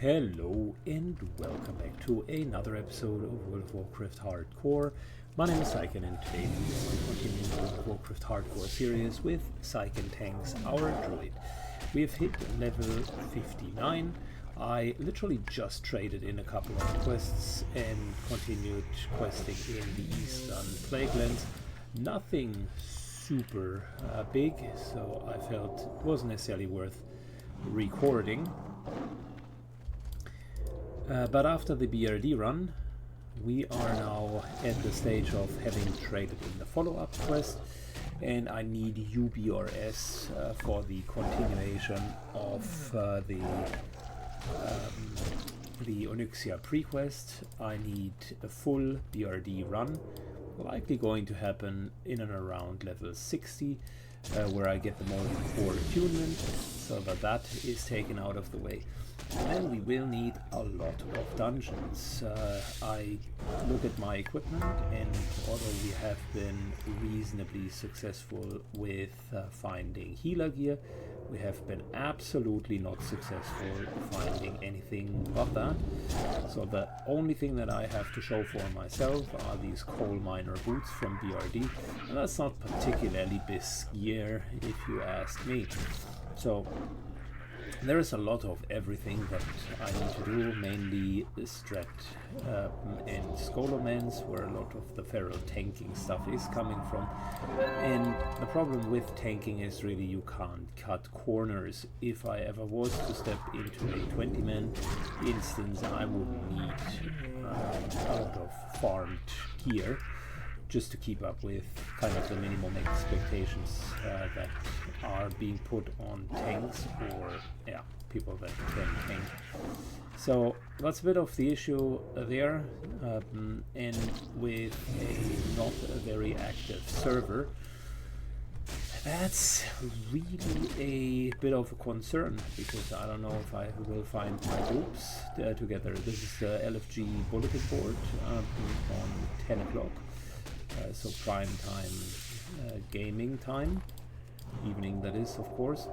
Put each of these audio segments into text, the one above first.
Hello and welcome back to another episode of World of Warcraft Hardcore. My name is Syken and today we are continuing the World of Warcraft Hardcore series with Syken Tanks, our druid. We have hit level 59. I literally just traded in a couple of quests and continued questing in the Eastern Plaguelands. Nothing super big, so I felt it wasn't necessarily worth recording. But after the BRD run, we are now at the stage of having traded in the follow-up quest, and I need UBRS for the continuation of the Onyxia pre-quest. I need a full BRD run, likely going to happen in and around level 60, where I get the Molten Core attunement, so that is taken out of the way. And then we will need a lot of dungeons. I look at my equipment, and although we have been reasonably successful with finding healer gear, we have been absolutely not successful finding anything but that. So the only thing that I have to show for myself are these coal miner boots from BRD, and that's not particularly bisque gear if you ask me. So there is a lot of everything that I need to do, mainly Strat and Scholomance, where a lot of the feral tanking stuff is coming from. And the problem with tanking is really you can't cut corners. If I ever was to step into a 20-man instance, I would need a lot of farmed gear just to keep up with kind of the minimum expectations that are being put on tanks or people that can tank. So that's a bit of the issue there, and with a not a very active server, that's really a bit of a concern, because I don't know if I will find my groups together. This is the LFG bulletin board on 10 o'clock. So prime time, gaming time, evening that is, of course.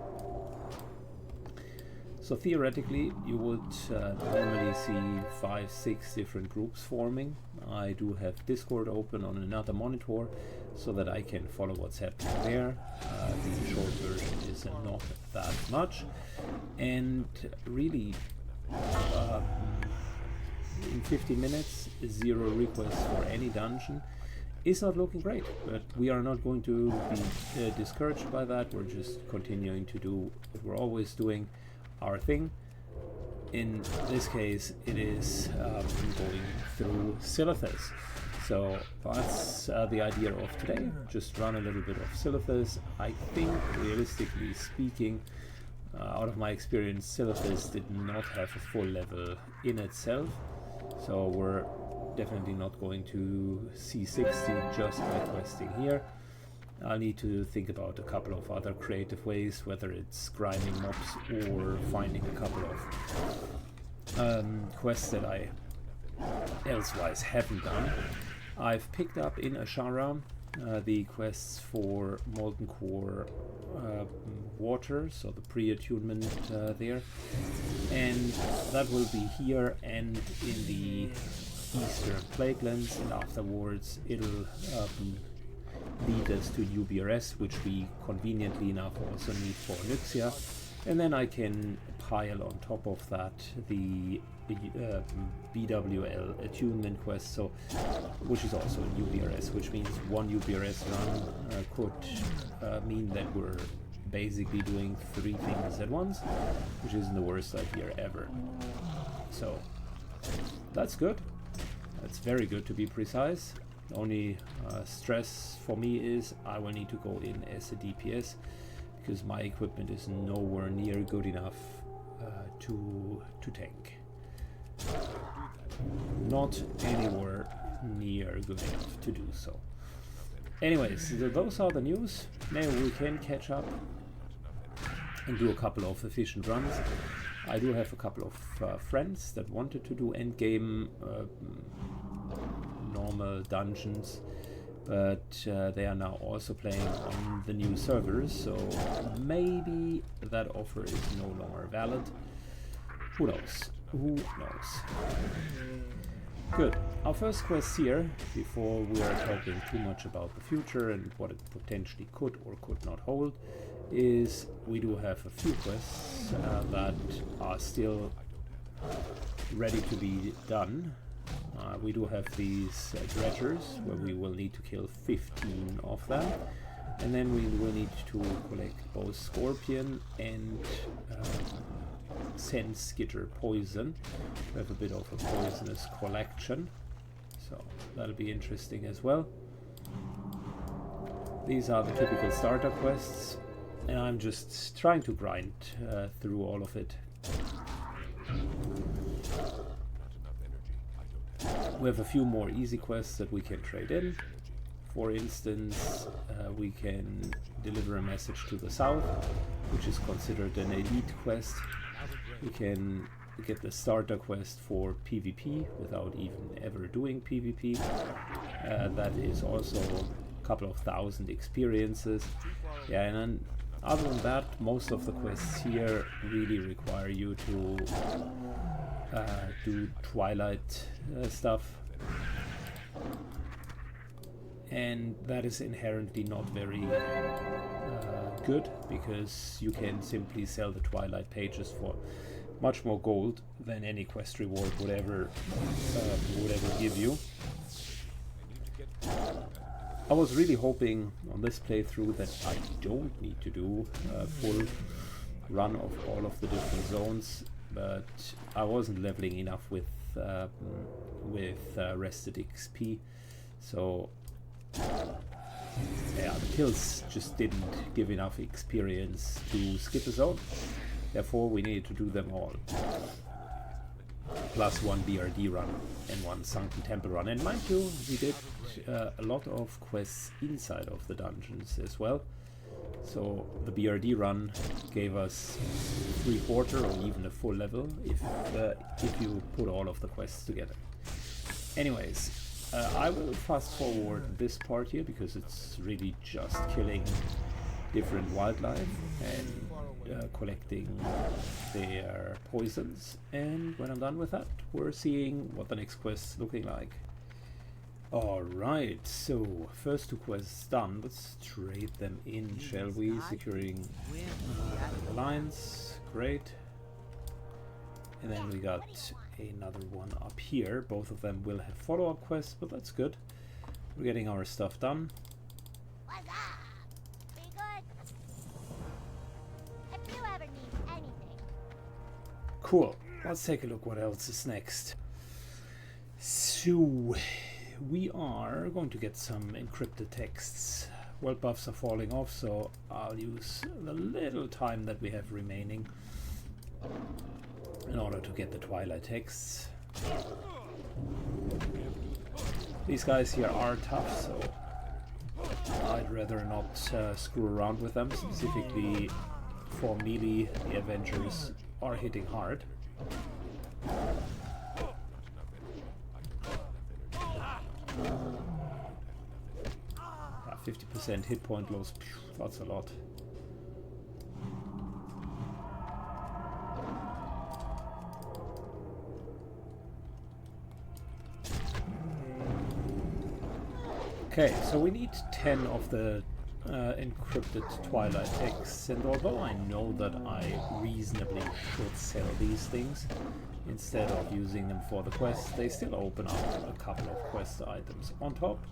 So theoretically you would normally see 5-6 different groups forming. I do have Discord open on another monitor so that I can follow what's happening there. The short version is not that much, and really in 50 minutes 0 requests for any dungeon is not looking great, but we are not going to be discouraged by that. We're just continuing to do what we're always doing, our thing. In this case, it is going through Silithus. So that's the idea of today. Just run a little bit of Silithus. I think, realistically speaking, out of my experience, Silithus did not have a full level in itself. So we're definitely not going to C60 just by questing here. I'll need to think about a couple of other creative ways, whether it's grinding mobs or finding a couple of quests that I elsewise haven't done. I've picked up in Ashara the quests for Molten Core water, so the pre-attunement there, and that will be here and in the Eastern Plaguelands, and afterwards it'll lead us to UBRS, which we conveniently enough also need for Onyxia, and then I can pile on top of that the BWL attunement quest, so which is also UBRS, which means one UBRS run could mean that we're basically doing 3 things at once, which isn't the worst idea ever. So that's good. That's very good, to be precise. The only stress for me is I will need to go in as a DPS, because my equipment is nowhere near good enough to tank. Not anywhere near good enough to do so. Anyways, those are the news. Maybe we can catch up and do a couple of efficient runs. I do have a couple of friends that wanted to do endgame normal dungeons, but they are now also playing on the new servers, so maybe that offer is no longer valid. Who knows? Who knows? Good. Our first quest here, before we are talking too much about the future and what it potentially could or could not hold, is we do have a few quests that are still ready to be done. We do have these dredgers where we will need to kill 15 of them, and then we will need to collect both scorpion and sense skitter poison. We have a bit of a poisonous collection, so that'll be interesting as well. These are the typical starter quests, and I'm just trying to grind through all of it. We have a few more easy quests that we can trade in. For instance, we can deliver a message to the south, which is considered an elite quest. We can get the starter quest for PvP without even ever doing PvP. That is also a couple of thousand experiences. Yeah, and then other than that, most of the quests here really require you to do Twilight stuff, and that is inherently not very good, because you can simply sell the Twilight pages for much more gold than any quest reward would ever give you. I was really hoping on this playthrough that I don't need to do a full run of all of the different zones, but I wasn't leveling enough with rested XP, so yeah, the kills just didn't give enough experience to skip a zone. Therefore, we needed to do them all, plus one BRD run and one Sunken Temple run. And mind you, we did a lot of quests inside of the dungeons as well. So the BRD run gave us 3/4 or even a full level if you put all of the quests together. Anyways, I will fast forward this part here because it's really just killing different wildlife and collecting their poisons. And when I'm done with that, we're seeing what the next quest's looking like. Alright, so first two quests done. Let's trade them in, shall we? Securing the alliance, great. And then we got another one up here. Both of them will have follow-up quests, but that's good. We're getting our stuff done. What's up? Be good. If you ever need anything. Cool. Let's take a look what else is next. So we are going to get some encrypted texts. World buffs are falling off, so I'll use the little time that we have remaining in order to get the Twilight texts. These guys here are tough, so I'd rather not screw around with them. Specifically for melee, the Avengers are hitting hard. 50% hit point loss, that's a lot. Okay, so we need 10 of the encrypted Twilight texts, and although I know that I reasonably should sell these things instead of using them for the quests, they still open up a couple of quest items. On top,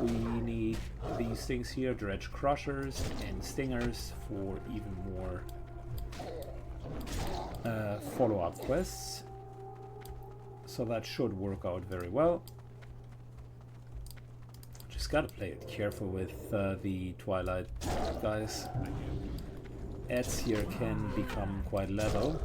we need these things here, Dredge Crushers and Stingers, for even more follow-up quests. So that should work out very well. Just gotta play it careful with the Twilight guys. Ads here can become quite level.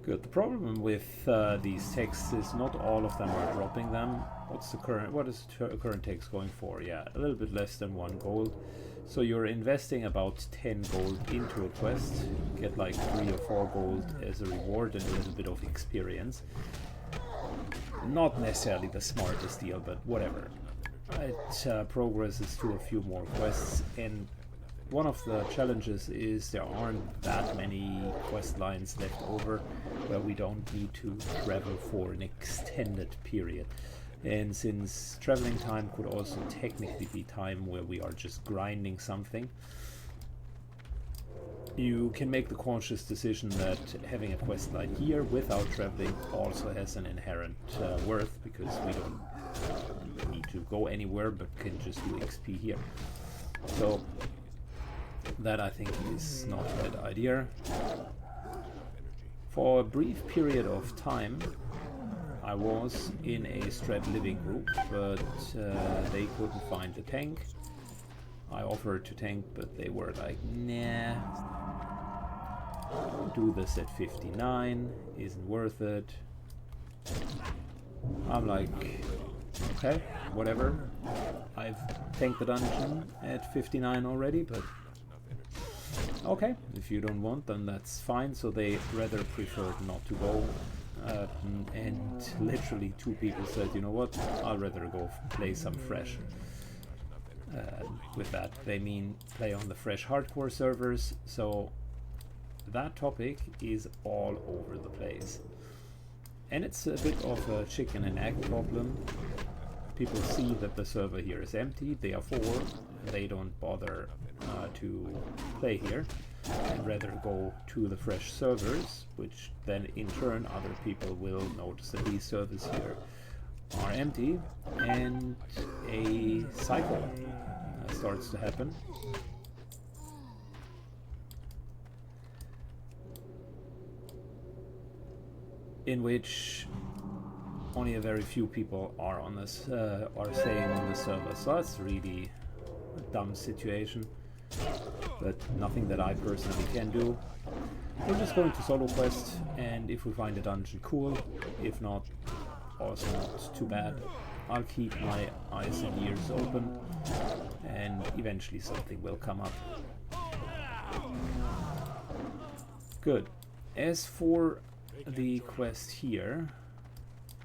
Good. The problem with these texts is not all of them are dropping them. What is the current text going for? Yeah, a little bit less than 1 gold. So you're investing about 10 gold into a quest, get like 3 or 4 gold as a reward and a little bit of experience. Not necessarily the smartest deal, but whatever. It progresses to a few more quests, and one of the challenges is there aren't that many quest lines left over where we don't need to travel for an extended period. And since traveling time could also technically be time where we are just grinding something, you can make the conscious decision that having a quest line here without traveling also has an inherent worth, because we don't need to go anywhere but can just do XP here. So that I think is not a bad idea. For a brief period of time I was in a Strat living group, but they couldn't find the tank. I offered to tank, but they were like, nah, do this at 59, isn't worth it. I'm like, okay, whatever. I've tanked the dungeon at 59 already, but okay, if you don't want, then that's fine. So they rather preferred not to go. And literally 2 people said, you know what, I'd rather go play some fresh. With that they mean play on the fresh hardcore servers, so that topic is all over the place. And it's a bit of a chicken and egg problem. People see that the server here is empty, therefore they don't bother to play here, and rather go to the fresh servers, which then in turn other people will notice that these servers here are empty, and a cycle starts to happen. In which only a very few people are on this, are staying on the server. So that's really a dumb situation, but nothing that I personally can do. We're just going to solo quest, and if we find a dungeon, cool. If not, also not too bad. I'll keep my eyes and ears open, and eventually something will come up. Good. As for the quest here,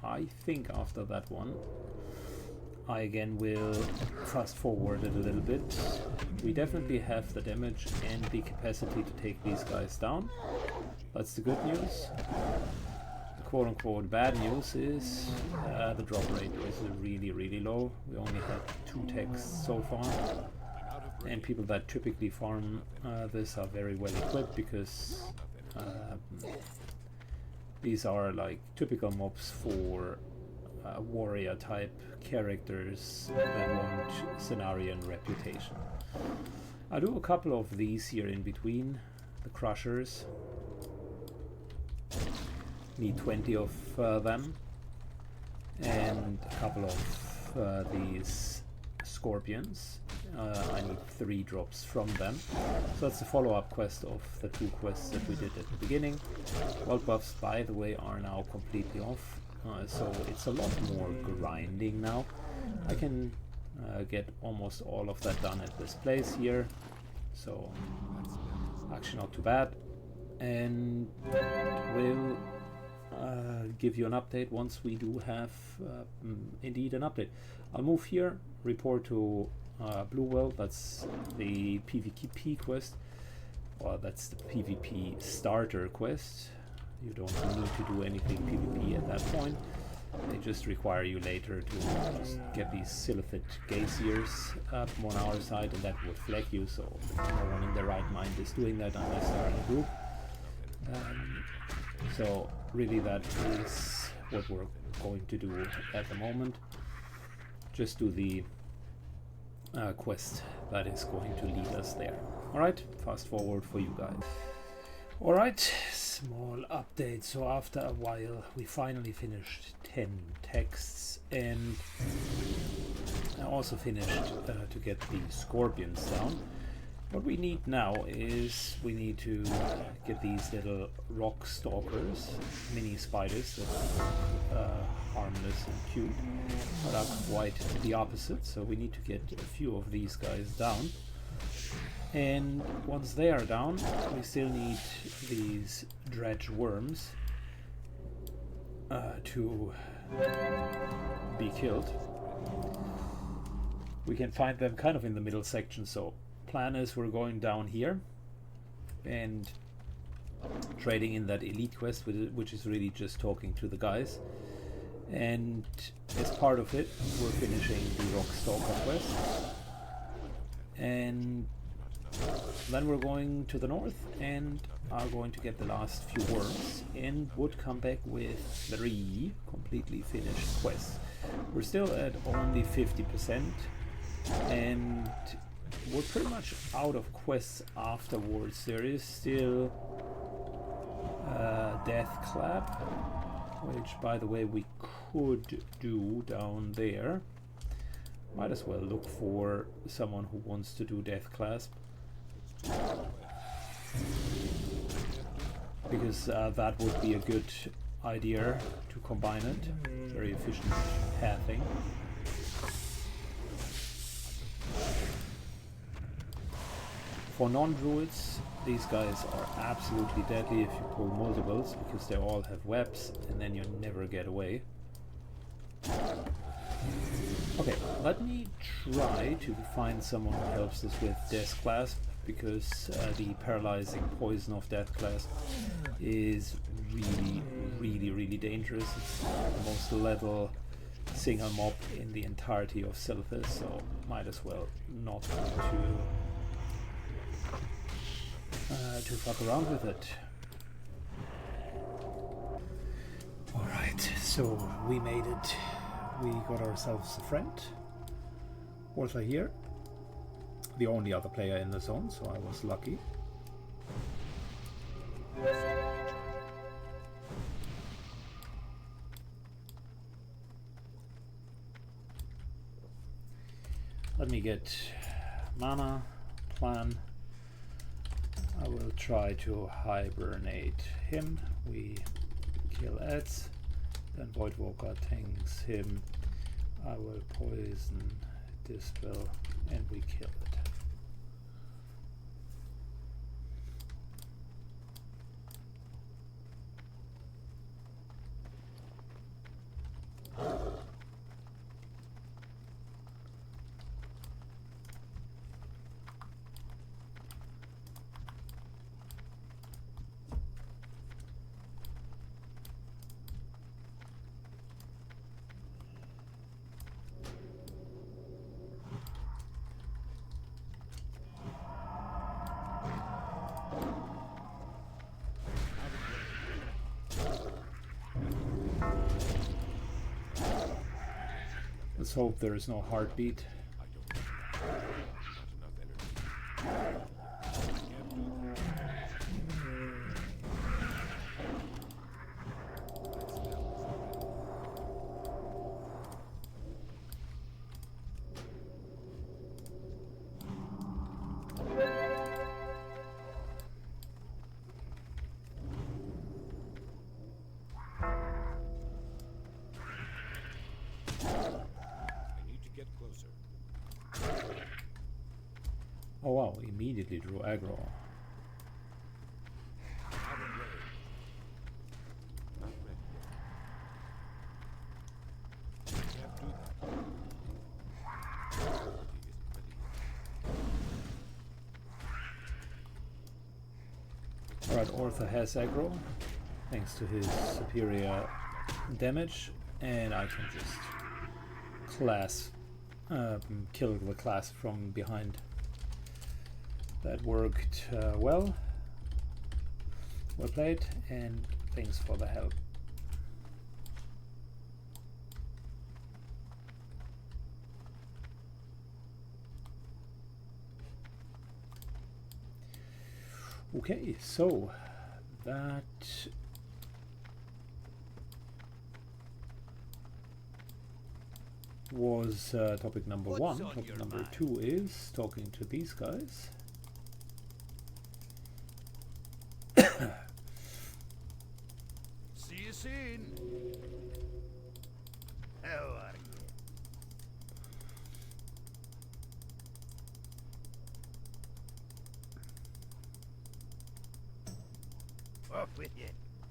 I think after that one I again will fast forward it a little bit. We definitely have the damage and the capacity to take these guys down. That's the good news. The quote-unquote bad news is the drop rate is really low. We only had 2 texts so far, and people that typically farm this are very well equipped, because these are like typical mobs for warrior type characters that want scenario and reputation. I'll do a couple of these here in between, the crushers. Need 20 of them, and a couple of these scorpions. I need 3 drops from them. So that's the follow-up quest of the 2 quests that we did at the beginning. World buffs, by the way, are now completely off, so it's a lot more grinding now. I can get almost all of that done at this place here, so actually not too bad. And we'll give you an update once we do have indeed an update. I'll move here, report to Bluewell. That's the PvP quest, or that's the PvP starter quest. You don't need to do anything PvP at that point. They just require you later to just get these Silithid Gaziers up on our side, and that would flag you, so no one in their right mind is doing that unless they're in a group. So really that is what we're going to do at the moment. Just do the quest that is going to lead us there. Alright, fast forward for you guys. Alright, small update. So after a while we finally finished 10 texts, and I also finished to get the scorpions down. What we need now is we need to get these little rock stalkers, mini spiders that are harmless and cute, but are quite the opposite. So we need to get a few of these guys down. And once they are down, we still need these dredge worms to be killed. We can find them kind of in the middle section, so plan is we're going down here and trading in that elite quest, which is really just talking to the guys, and as part of it we're finishing the rock stalker quest, and then we're going to the north and are going to get the last few worms and would come back with 3 completely finished quests. We're still at only 50%, and we're pretty much out of quests afterwards. There is still Death Clap, which by the way we could do down there. Might as well look for someone who wants to do Death Clasp, because that would be a good idea to combine it. Very efficient pathing. For non-druids, these guys are absolutely deadly if you pull multiples, because they all have webs and then you never get away. Okay, let me try to find someone who helps us with Death Clasp, because the paralyzing poison of Death Clasp is really dangerous. It's the most level single mob in the entirety of Silphus, so might as well not to fuck around with it. Alright, so we made it. We got ourselves a friend. Also here. The only other player in the zone, so I was lucky. Let me get mana, plan. I will try to hibernate him. We kill Eds. Then Voidwalker tanks him. I will poison Dispel and we kill it. Let's hope there is no heartbeat. Oh wow, immediately drew aggro. Alright, Ortha has aggro, thanks to his superior damage, and I can just kill the class from behind. That worked well. Well played, and thanks for the help. Okay, so that was topic number one. Topic number two is talking to these guys. Off with you.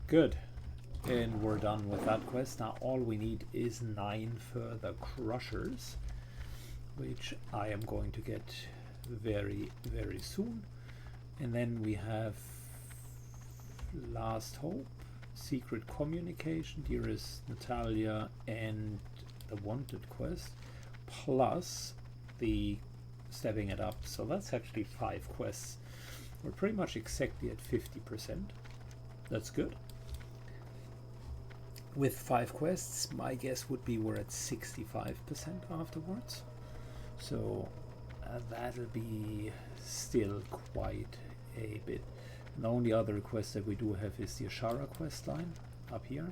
Good. And we're done with that quest. Now all we need is 9 further crushers, which I am going to get very, very soon. And then we have Last Hope, Secret Communication, Dearest Natalia, and the Wanted quest, plus the Stepping It Up. So that's actually 5 quests. We're pretty much exactly at 50%. That's good. With 5 quests, my guess would be we're at 65% afterwards. So that'll be still quite a bit. And the only other quest that we do have is the Ashara quest line up here.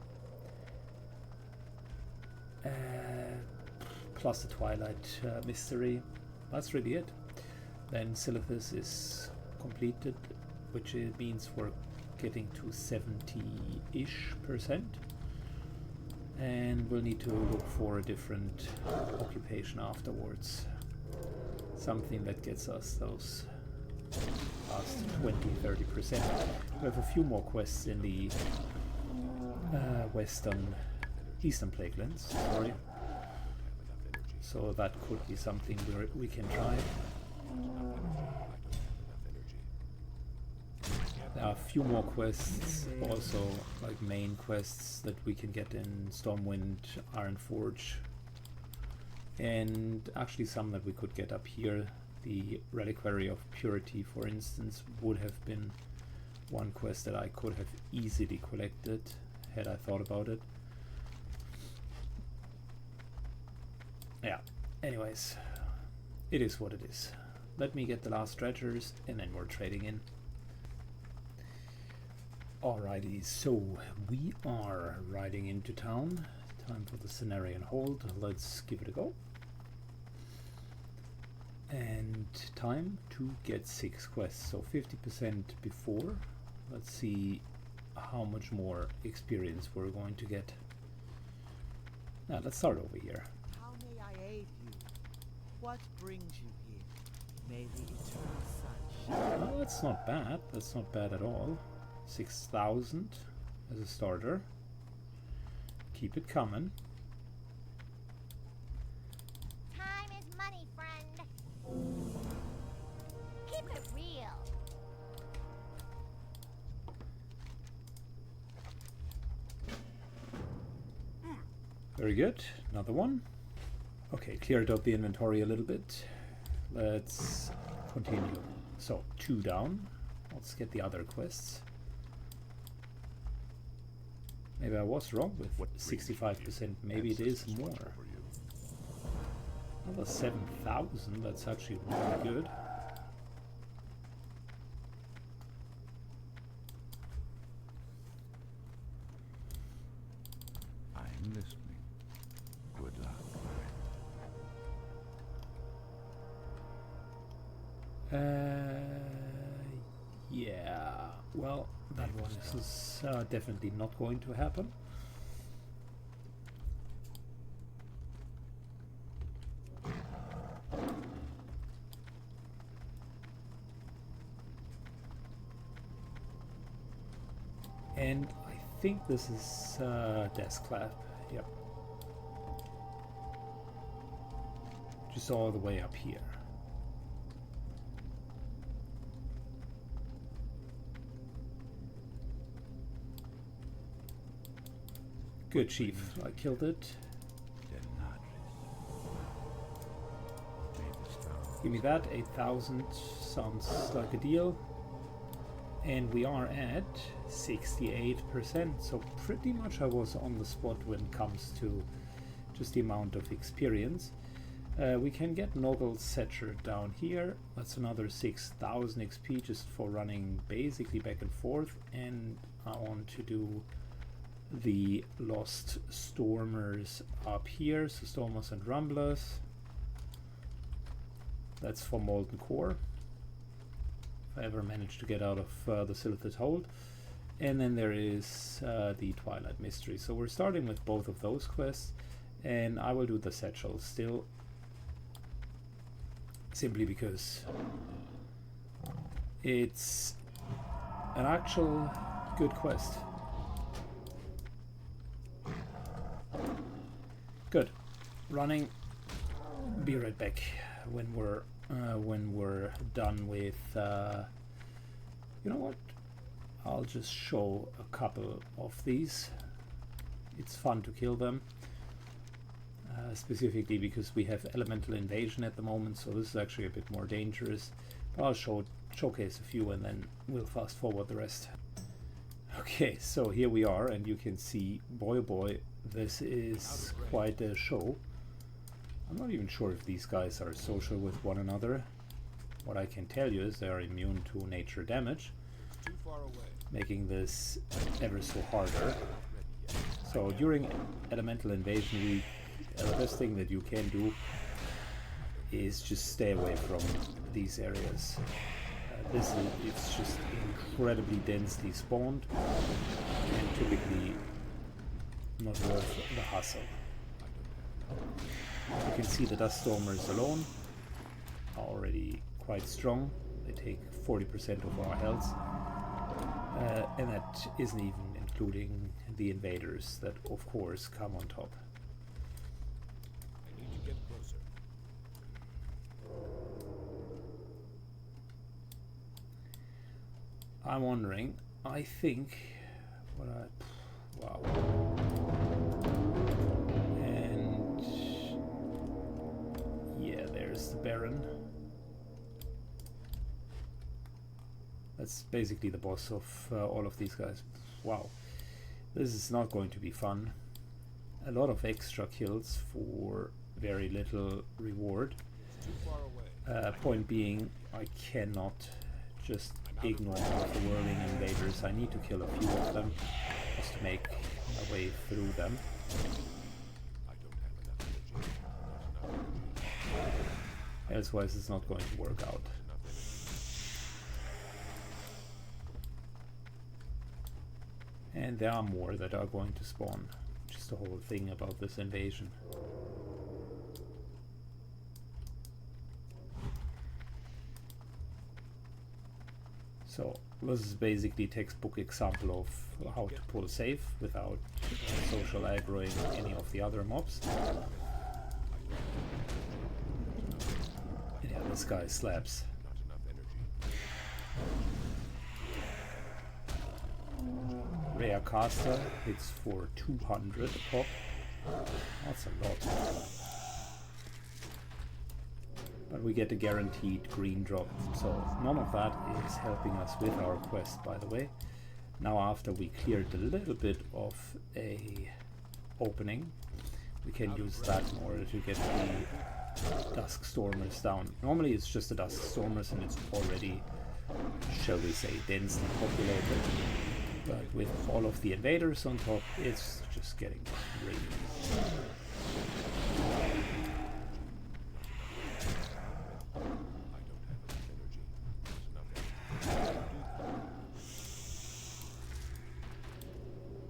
Plus the Twilight Mystery. That's really it. Then Silithus is completed, which means we're getting to 70-ish%. And we'll need to look for a different occupation afterwards. Something that gets us those last 20-30%. We have a few more quests in the Eastern Plaguelands, sorry. So that could be something we can try. There are a few more quests, also like main quests that we can get in Stormwind, Ironforge, and actually some that we could get up here. The Reliquary of Purity, for instance, would have been one quest that I could have easily collected had I thought about it. Yeah, anyways, it is what it is. Let me get the last dredgers and then we're trading in. Alrighty, so we are riding into town. Time for the Cenarian Hold. Let's give it a go. And time to get 6 quests, so 50% before. Let's see how much more experience we're going to get. Now let's start over here. How may I aid you? What brings you here? May the eternal sun shine. Well, that's not bad. That's not bad at all. 6,000 as a starter. Keep it coming. Time is money, friend. Keep it real. Very good. Another one. Okay, cleared up the inventory a little bit. Let's continue. So, 2 down. Let's get the other quests. Maybe I was wrong with 65%. Maybe it is more. Another 7,000. That's actually really good. I'm listening. Good luck. Yeah. Well, that one is definitely not going to happen. And I think this is desk clap. Yep. Just all the way up here. Good, Chief. I killed it. Give me that. 8,000 sounds like a deal. And we are at 68%. So pretty much I was on the spot when it comes to just the amount of experience. We can get Noggle Setcher down here. That's another 6,000 XP just for running basically back and forth. And I want to do the Lost Stormers up here, so Stormers and Rumblers. That's for Molten Core, if I ever manage to get out of the Silithid Hold. And then there is the Twilight Mystery. So we're starting with both of those quests, and I will do the Satchel still, simply because it's an actual Good quest. Good. Running. Be right back when we're done with. You know what? I'll just show a couple of these. It's fun to kill them. Specifically because we have elemental invasion at the moment, so this is actually a bit more dangerous. But I'll showcase a few and then we'll fast forward the rest. Okay, so here we are, and you can see, boy oh boy, this is quite a show. I'm not even sure if these guys are social with one another. What I can tell you is they are immune to nature damage, making this ever so harder. So during elemental invasion, the best thing that you can do is just stay away from these areas. It's just incredibly densely spawned and typically not worth the hassle. You can see the dust stormers alone are already quite strong. They take 40% of our health, and that isn't even including the invaders that of course come on top. I need to get closer. I'm wondering, I think wow. And yeah, there's the Baron. That's basically the boss of all of these guys. Wow, this is not going to be fun. A lot of extra kills for very little reward. Too far away. Point being, I cannot just ignore the whirling invaders. I need to kill a few of them just to make my way through them. I don't have enough energy. Elsewise it's not going to work out. And there are more that are going to spawn. Just the whole thing about this invasion. So this is basically textbook example of how to pull safe without social aggroing any of the other mobs. Yeah, this guy slaps. Rare caster hits for 200 a pop. That's a lot. But we get a guaranteed green drop, so none of that is helping us with our quest, by the way. Now after we cleared a little bit of a opening, we can use that in order to get the Dusk Stormers down. Normally it's just the Dusk Stormers and it's already, shall we say, densely populated. But with all of the invaders on top, it's just getting crazy.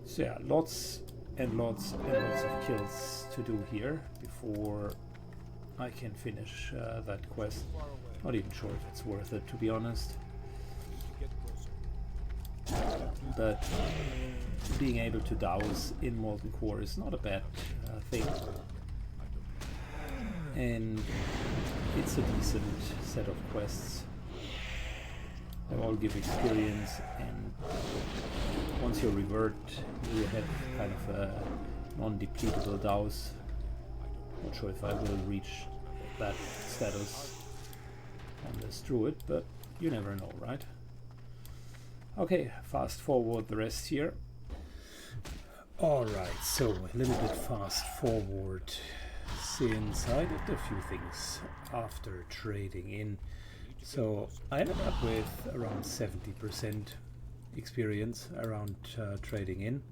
So yeah, lots and lots and lots of kills to do here before I can finish that quest. Not even sure if it's worth it, to be honest. But being able to douse in Molten Core is not a bad thing. And it's a decent set of quests. They all give experience, and once you revert, you have kind of a non-depletable douse. Not sure if I will reach that status on this druid, but you never know, right? Okay, fast forward the rest here. Alright, so a little bit fast forward, since I did a few things after trading in. So I ended up with around 70% experience around trading in,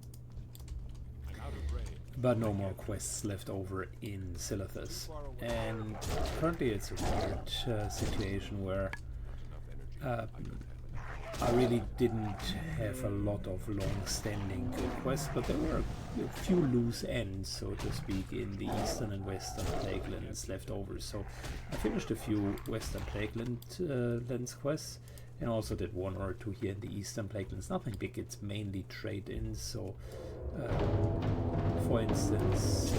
but no more quests left over in Silithus. And currently it's a weird situation where I really didn't have a lot of long-standing good quests, but there were a few loose ends, so to speak, in the Eastern and Western Plaguelands left over. So I finished a few Western Plaguelands quests, and also did 1 or 2 here in the Eastern Plaguelands. Nothing big, it's mainly trade-ins. So for instance,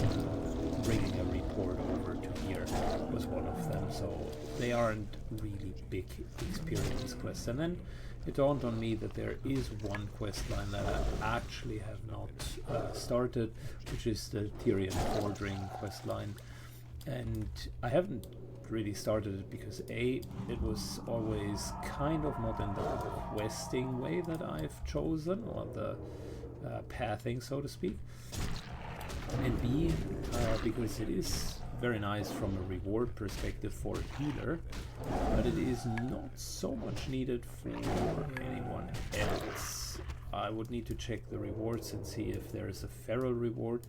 bringing a report over to here was one of them, so they aren't really big experience quests. And then it dawned on me that there is one quest line that I actually have not started, which is the Tyrian Forging quest line, and I haven't really started it because A, it was always kind of not in the questing way that I've chosen, or the pathing, so to speak, and B, because it is very nice from a reward perspective for a healer, but it is not so much needed for anyone else. I would need to check the rewards and see if there is a feral reward,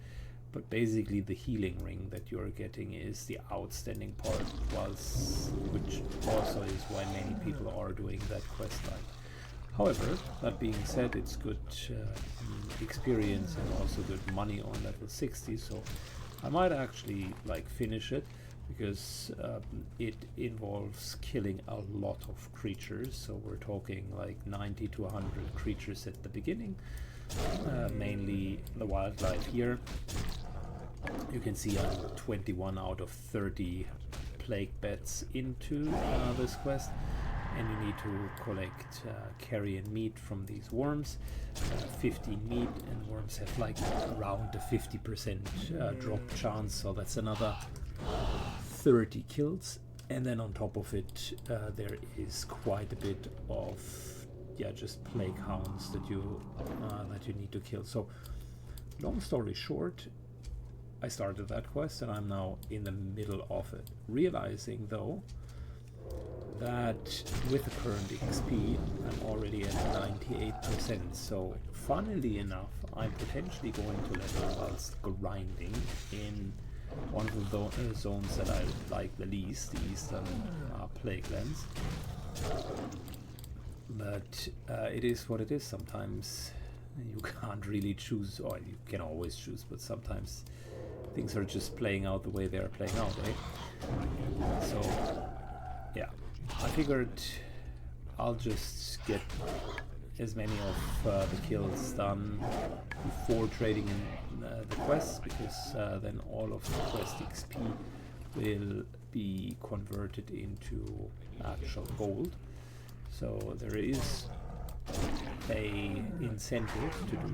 but basically the healing ring that you're getting is the outstanding part, which also is why many people are doing that quest line. However, that being said, it's good experience and also good money on level 60, so I might actually like finish it, because it involves killing a lot of creatures. So we're talking like 90 to 100 creatures at the beginning, mainly the wildlife here. You can see I'm 21 out of 30 plague bets into this quest, and you need to collect carrion meat from these worms. 50 meat, and worms have like around a 50% drop chance, so that's another 30 kills. And then on top of it, there is quite a bit of just plague hounds that you need to kill. So long story short, I started that quest and I'm now in the middle of it, realizing though that with the current XP I'm already at 98%, so funnily enough I'm potentially going to level whilst grinding in one of the zones that I like the least, the Eastern Plaguelands. But it is what it is. Sometimes you can't really choose, or you can always choose, but sometimes things are just playing out the way they are playing out, right? So yeah, I figured I'll just get as many of the kills done before trading in the quests, because then all of the quest XP will be converted into actual gold. So there is a incentive to do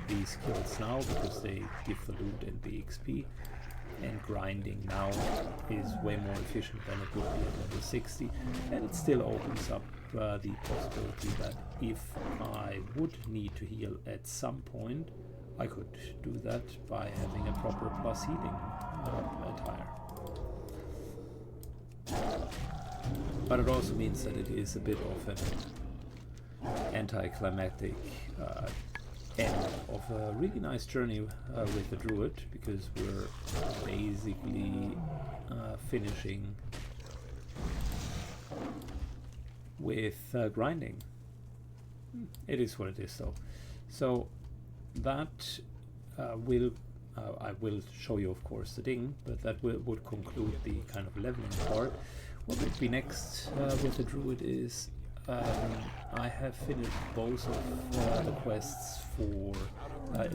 these kills now, because they give the loot and the XP, and grinding now is way more efficient than it would be at level 60, and it still opens up the possibility that if I would need to heal at some point, I could do that by having a proper plus healing attire. But it also means that it is a bit of an anticlimactic end of a really nice journey with the Druid, because we're basically finishing with grinding. It is what it is though. So that I will show you of course the ding, but that would conclude the kind of leveling part. What would be next with the Druid is I have finished both of the quests for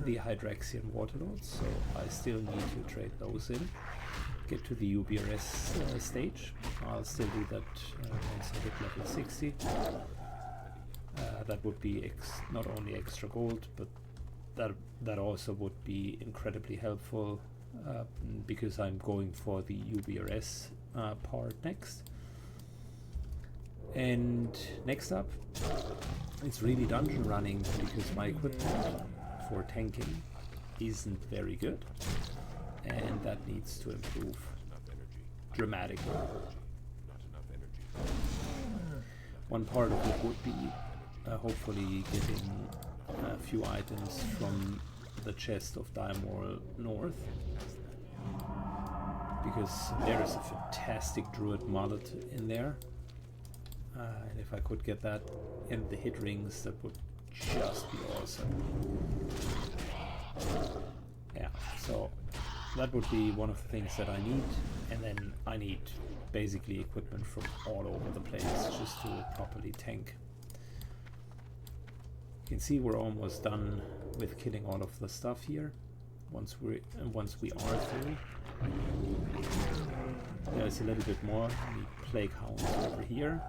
the Hydraxian Waterlords, so I still need to trade those in, get to the UBRS stage. I'll still do that once I hit level 60. That would be not only extra gold, but that also would be incredibly helpful because I'm going for the UBRS part next. And next up, it's really dungeon running, because my equipment for tanking isn't very good, and that needs to improve dramatically. One part of it would be hopefully getting a few items from the chest of Diamorl North, because there is a fantastic Druid mullet in there. And if I could get that and the hit rings, that would just be awesome. Yeah, so that would be one of the things that I need, and then I need basically equipment from all over the place just to properly tank. You can see we're almost done with killing all of the stuff here. Once we are through, there's a little bit more. We need plague hounds over here,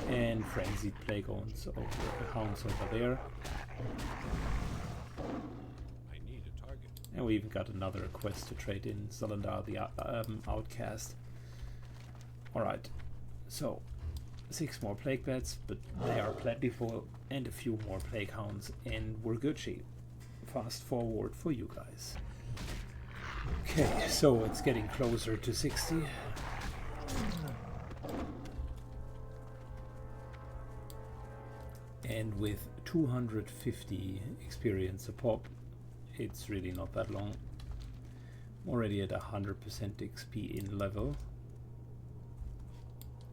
and frenzied plague hounds over there. I need a target. And we even got another quest to trade in, Zalandar the Outcast. Alright, so 6 more plague bats, but they are plentiful, and a few more plague hounds, and we're Gucci. Fast forward for you guys. Okay, so it's getting closer to 60. And with 250 experience a pop, it's really not that long. I'm already at 100% XP in level,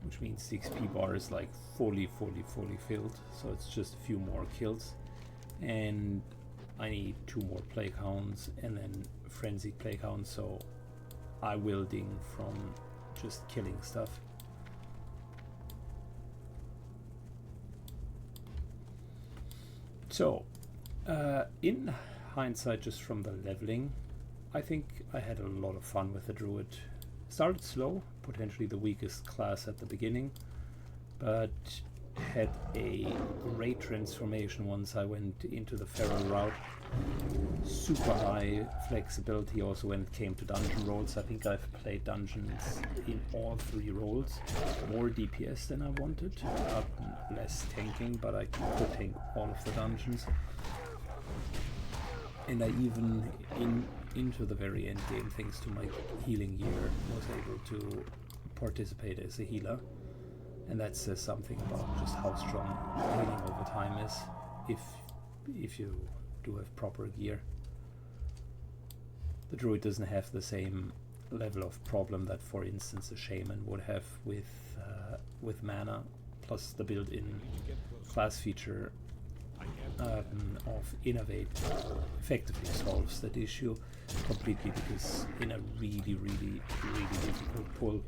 which means the XP bar is like fully filled, so it's just a few more kills. And I need 2 more plague hounds and then frenzied plague hounds, so I will ding from just killing stuff. So, in hindsight, just from the leveling, I think I had a lot of fun with the Druid. Started slow, potentially the weakest class at the beginning, but had a great transformation once I went into the feral route. Super high flexibility also when it came to dungeon rolls. I think I've played dungeons in all 3 roles. More DPS than I wanted, less tanking, but I could tank all of the dungeons. And I even, into the very end game, thanks to my healing gear, was able to participate as a healer. And that says something about just how strong healing over time is, if you do have proper gear. The Druid doesn't have the same level of problem that, for instance, a Shaman would have with mana, plus the built-in class feature of Innovate effectively solves that issue completely, because in a really difficult pull,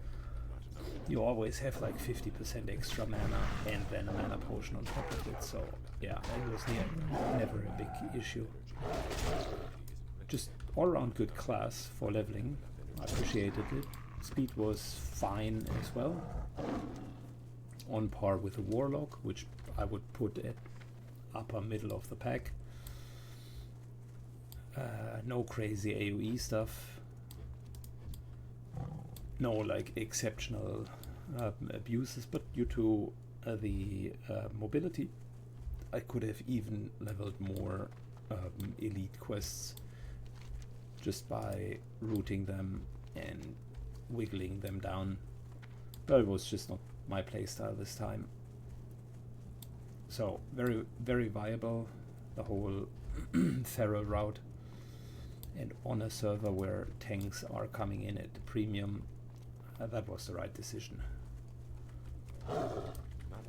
you always have like 50% extra mana and then a mana potion on top of it. So yeah, it was never a big issue. Just all around good class for leveling. I appreciated it. Speed was fine as well, on par with a Warlock, which I would put at upper middle of the pack. No crazy AoE stuff. No like exceptional abuses, but due to the mobility, I could have even leveled more elite quests just by routing them and wiggling them down, but it was just not my playstyle this time. So very viable, the whole feral route, and on a server where tanks are coming in at the premium, that was the right decision. Not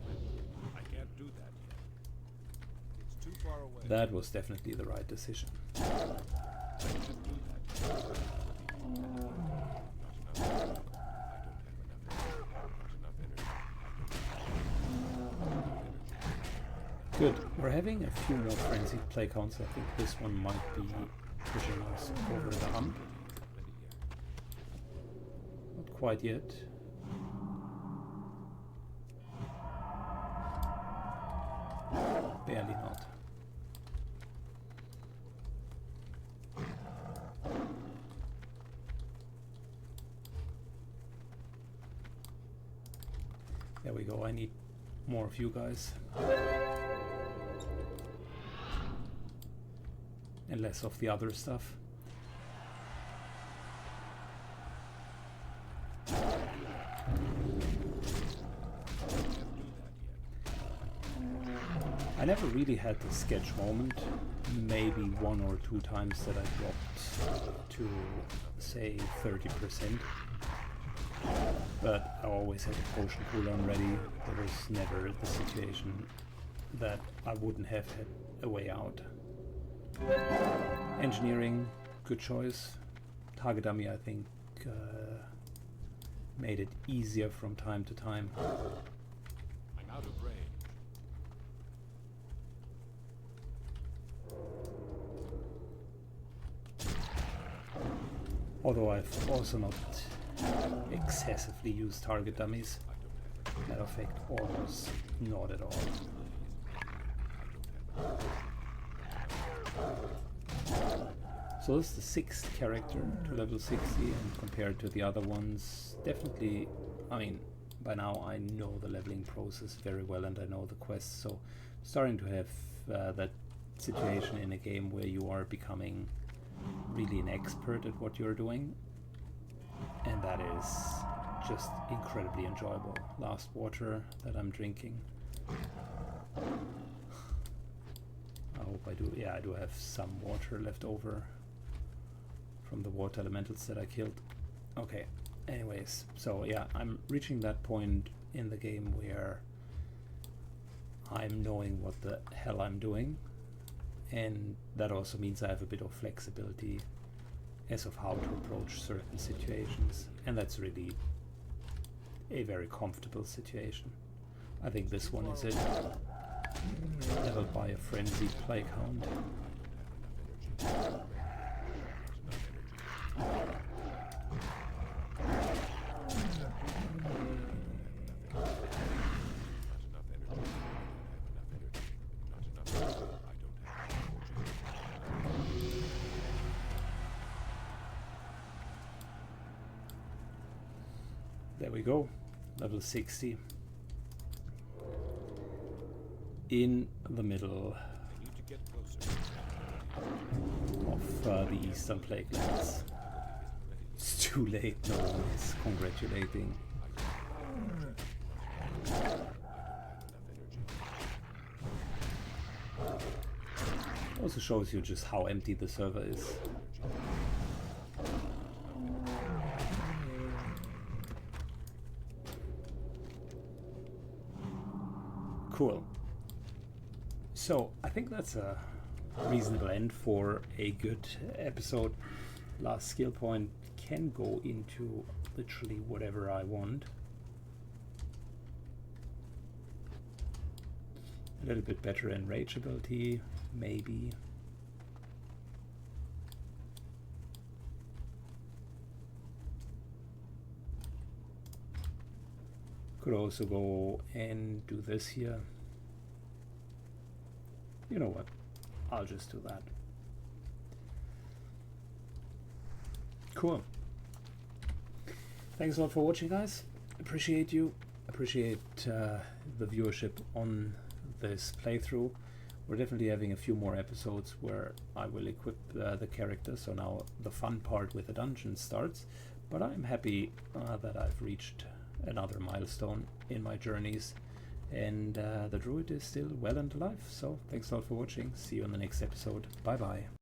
ready. I can't do that yet. It's too far away. That was definitely the right decision. I can't do that yet. Not enough. I don't have enough. Not enough energy. Good. We're having a few more frenzied plague hounds. I think this one might be pushing us over the hump. Not quite yet. Barely not. There we go. I need more of you guys. And less of the other stuff. I never really had the sketch moment. Maybe 1 or 2 times that I dropped to, say, 30%. But I always had a potion cooldown ready. There was never the situation that I wouldn't have had a way out. Engineering, good choice. Target dummy, I think, made it easier from time to time. I'm out of range. Although I've also not excessively used target dummies. Matter of fact, almost not at all. So this is the 6th character to level 60, and compared to the other ones, definitely, I mean, by now I know the leveling process very well and I know the quests, so starting to have that situation in a game where you are becoming really an expert at what you're doing, and that is just incredibly enjoyable. Last water that I'm drinking. I hope I do. Yeah, I do have some water left over from the water elementals that I killed. Okay, anyways, so yeah, I'm reaching that point in the game where I'm knowing what the hell I'm doing, and that also means I have a bit of flexibility as of how to approach certain situations, and that's really a very comfortable situation. I think this one is it. Leveled by a frenzied plague hound. There we go, level 60. In the middle I need to get closer. of the Eastern Plaguelands. It's too late, no one is congratulating. Also shows you just how empty the server is. Cool. So I think that's a reasonable end for a good episode. Last skill point can go into literally whatever I want. A little bit better enrage ability, maybe. Could also go and do this here. You know what? I'll just do that. Cool. Thanks a lot for watching, guys. Appreciate you. Appreciate the viewership on this playthrough. We're definitely having a few more episodes where I will equip the character, so now the fun part with the dungeon starts. But I'm happy that I've reached another milestone in my journeys, and the druid is still well and alive. So thanks a lot for watching. See you in the next episode. Bye bye.